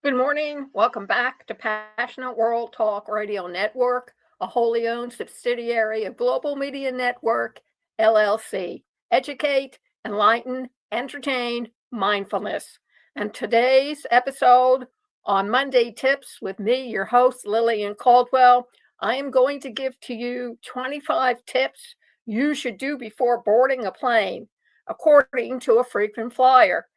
Good morning. Welcome back to Passionate World Talk Radio Network, a wholly owned subsidiary of Global Media Network, LLC. Educate, enlighten, entertain, mindfulness. And today's episode on Monday Tips with me, your host, Lillian Caldwell, I am going to give to you 25 tips you should do before boarding a plane, according to a frequent flyer.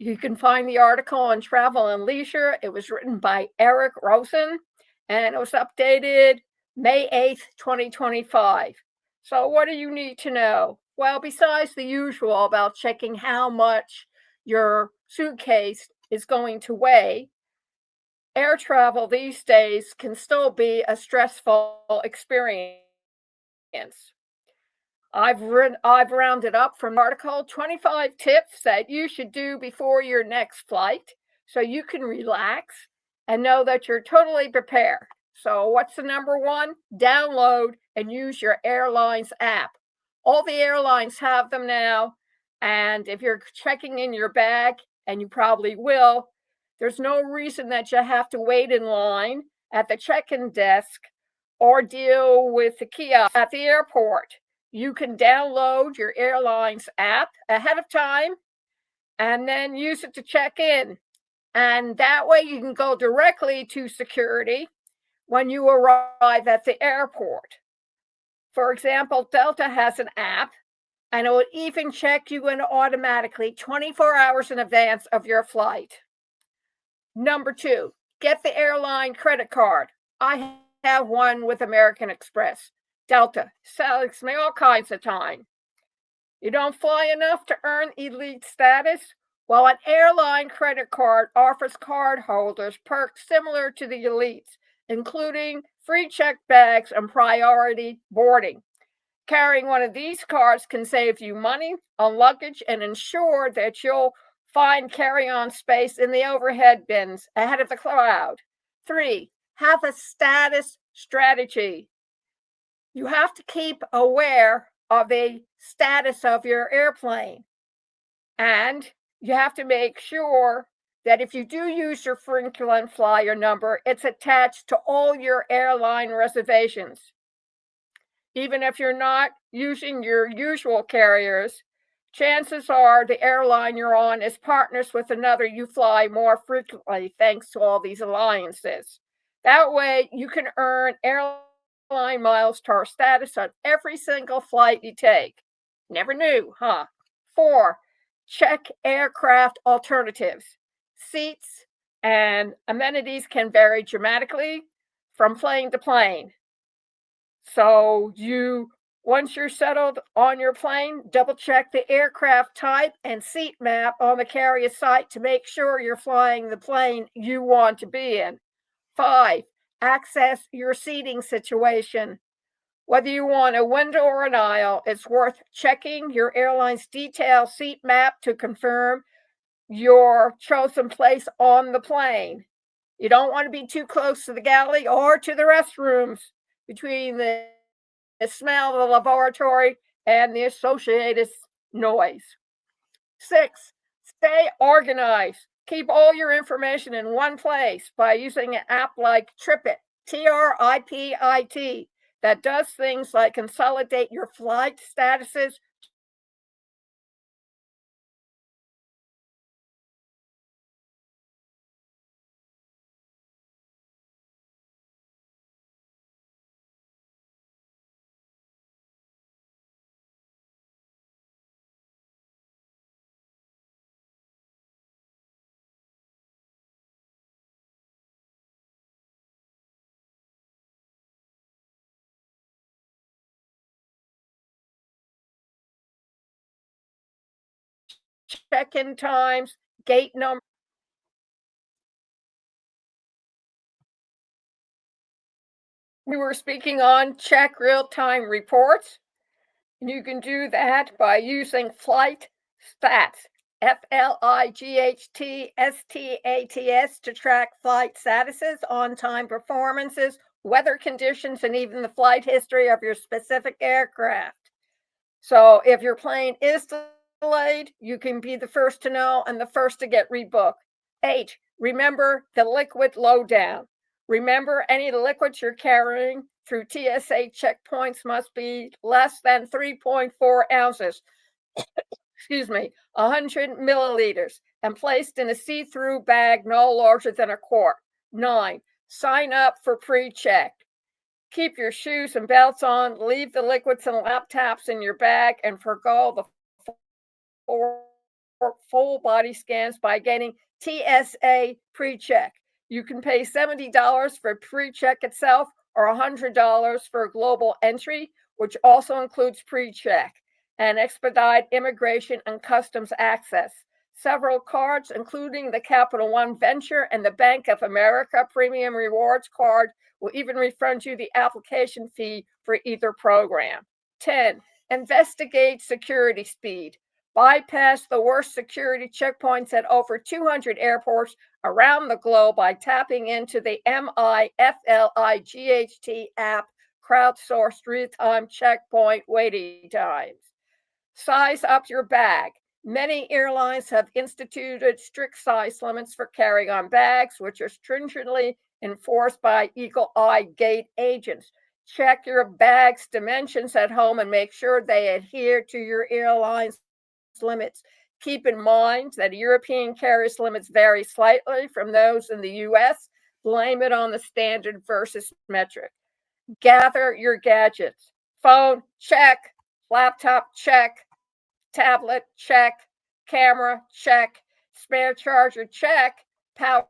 You can find the article on Travel and Leisure. It was written by Eric Rosen and it was updated May 8th, 2025. So, what do you need to know? Well, besides the usual about checking how much your suitcase is going to weigh, air travel these days can still be a stressful experience. I've rounded up from the article 25 tips that you should do before your next flight so you can relax and know that you're totally prepared. So, what's the number one? Download and use your airline's app. All the airlines have them now. And if you're checking in your bag, and you probably will, there's no reason that you have to wait in line at the check in desk or deal with the kiosk at the airport. You can download your airline's app ahead of time and then use it to check in. And that way you can go directly to security when you arrive at the airport. For example, Delta has an app and it will even check you in automatically 24 hours in advance of your flight. Number two, get the airline credit card. I have one with American Express. Delta saves me all kinds of time. You don't fly enough to earn elite status? Well, an airline credit card offers cardholders perks similar to the elites, including free check bags and priority boarding. Carrying one of these cards can save you money on luggage and ensure that you'll find carry-on space in the overhead bins ahead of the crowd. 3, have a status strategy. You have to keep aware of the status of your airplane. And you have to make sure that if you do use your frequent flyer number, it's attached to all your airline reservations. Even if you're not using your usual carriers, chances are the airline you're on is partners with another you fly more frequently thanks to all these alliances. That way, you can earn airline miles to our status on every single flight you take. Never knew, huh? 4, check aircraft alternatives. Seats and amenities can vary dramatically from plane to plane. So once you're settled on your plane, double check the aircraft type and seat map on the carrier site to make sure you're flying the plane you want to be in. 5, access your seating situation. Whether you want a window or an aisle, it's worth checking your airline's detailed seat map to confirm your chosen place on the plane. You don't want to be too close to the galley or to the restrooms between the smell of the laboratory and the associated noise. 6, stay organized. Keep all your information in one place by using an app like TripIt, TRIPIT, that does things like consolidate your flight statuses, check-in times, gate number. We were speaking on check real-time reports. And you can do that by using Flight Stats, FLIGHT to track flight statuses, on time performances, weather conditions, and even the flight history of your specific aircraft. So if your plane is delayed, you can be the first to know and the first to get rebooked. 8, Remember the liquid lowdown. Remember any liquids you're carrying through TSA checkpoints must be less than 3.4 ounces, excuse me, 100 milliliters, and placed in a see-through bag no larger than a quart. 9. Sign up for pre-check. Keep your shoes and belts on, leave the liquids and laptops in your bag, and forgo the full body scans by getting TSA pre-check. You can pay $70 for pre-check itself or $100 for global entry, which also includes pre-check and expedite immigration and customs access. Several cards, including the Capital One Venture and the Bank of America Premium Rewards card, will even refund you the application fee for either program. 10. Investigate security speed. Bypass the worst security checkpoints at over 200 airports around the globe by tapping into the MIFLIGHT app, crowdsourced real-time checkpoint waiting times. Size up your bag. Many airlines have instituted strict size limits for carry-on bags, which are stringently enforced by Eagle Eye Gate agents. Check your bag's dimensions at home and make sure they adhere to your airline's limits. Keep in mind that European carriers' limits vary slightly from those in the US. Blame it on the standard versus metric. Gather your gadgets. Phone, check. Laptop, check. Tablet, check. Camera, check. Spare charger, check. Power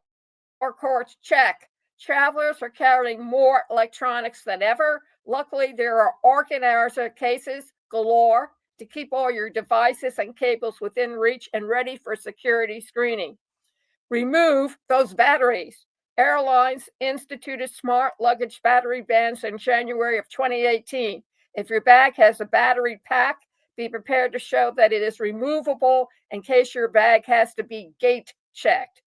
cords, check. Travelers are carrying more electronics than ever. Luckily, there are organizer cases galore to keep all your devices and cables within reach and ready for security screening. Remove those batteries. Airlines instituted smart luggage battery bans in January of 2018. If your bag has a battery pack, be prepared to show that it is removable in case your bag has to be gate checked.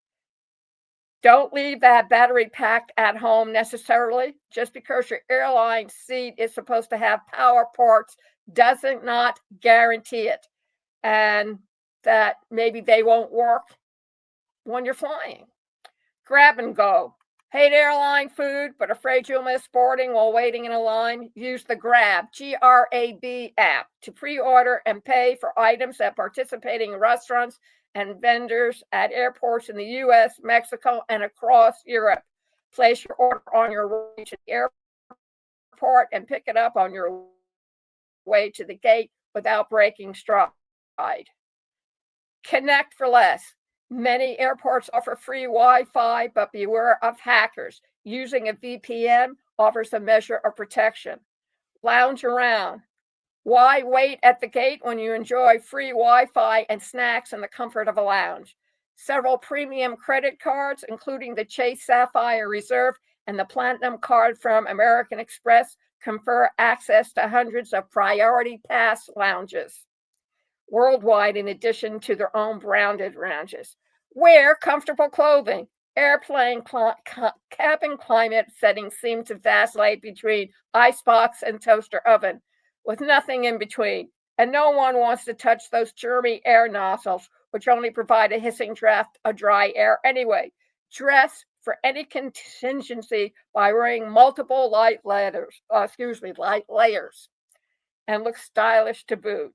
Don't leave that battery pack at home necessarily. Just because your airline seat is supposed to have power ports doesn't not guarantee it. And that maybe they won't work when you're flying. Grab and go. Hate airline food, but afraid you'll miss boarding while waiting in a line? Use the GRAB app to pre-order and pay for items at participating restaurants and vendors at airports in the US, Mexico, and across Europe. Place your order on your way to the airport and pick it up on your way to the gate without breaking stride. Connect for less. Many airports offer free Wi-Fi, but beware of hackers. Using a VPN offers a measure of protection. Lounge around. Why wait at the gate when you enjoy free Wi-Fi and snacks in the comfort of a lounge? Several premium credit cards, including the Chase Sapphire Reserve and the Platinum card from American Express, confer access to hundreds of priority pass lounges worldwide, in addition to their own branded lounges. Wear comfortable clothing. Airplane cabin climate settings seem to vacillate between icebox and toaster oven, with nothing in between. And no one wants to touch those germy air nozzles, which only provide a hissing draft of dry air anyway. Dress for any contingency by wearing multiple light layers, and look stylish to boot.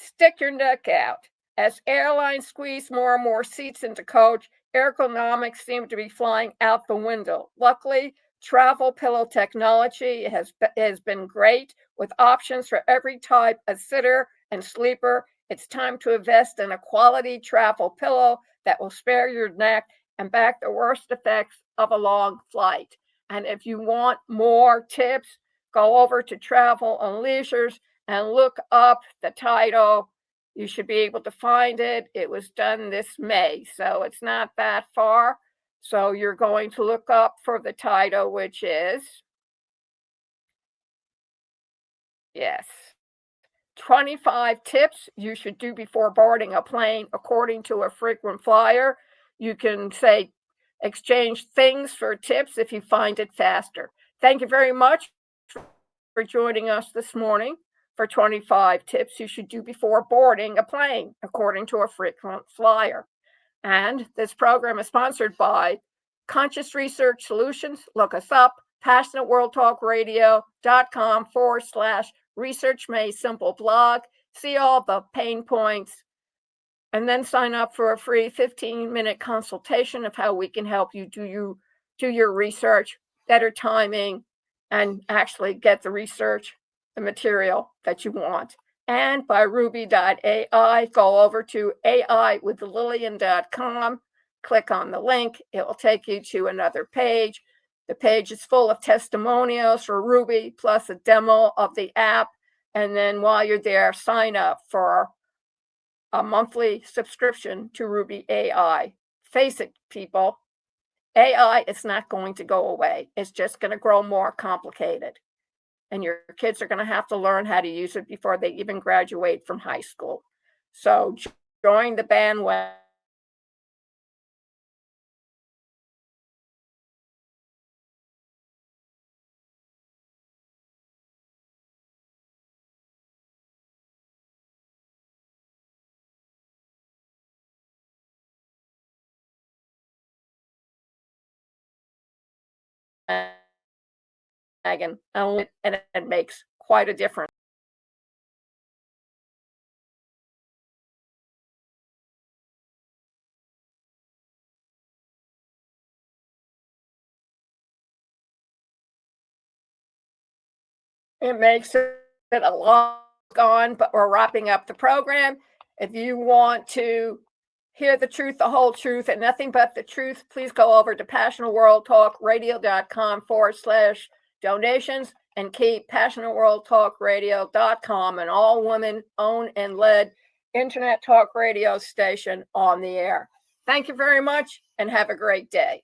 Stick your neck out. As airlines squeeze more and more seats into coach, ergonomics seem to be flying out the window. Luckily, travel pillow technology has been great, with options for every type of sitter and sleeper. It's time to invest in a quality travel pillow that will spare your neck and back the worst effects of a long flight. And if you want more tips, go over to Travel and Leisures and look up the title. You should be able to find it. It was done this May, so it's not that far. So you're going to look up for the title, which is, yes, 25 tips you should do before boarding a plane, according to a frequent flyer. You can say, exchange things for tips if you find it faster. Thank you very much for joining us this morning for 25 tips you should do before boarding a plane, according to a frequent flyer. And this program is sponsored by Conscious Research Solutions. Look us up, passionateworldtalkradio.com/research made simple blog. See all the pain points, and then sign up for a free 15-minute consultation of how we can help you do your research, better timing, and actually get the research, the material that you want. And by ruby.ai, go over to aiwithlillian.com, click on the link. It will take you to another page. The page is full of testimonials for Ruby, plus a demo of the app. And then while you're there, sign up for a monthly subscription to Ruby AI. Face it, people, AI is not going to go away. It's just going to grow more complicated. And your kids are going to have to learn how to use it before they even graduate from high school. So join the bandwagon. And it makes quite a difference. It makes it a lot gone, but we're wrapping up the program. If you want to hear the truth, the whole truth, and nothing but the truth, please go over to passionateworldtalkradio.com/donations and keep passionateworldtalkradio.com, an all women owned and led internet talk radio station, on the air. Thank you very much and have a great day.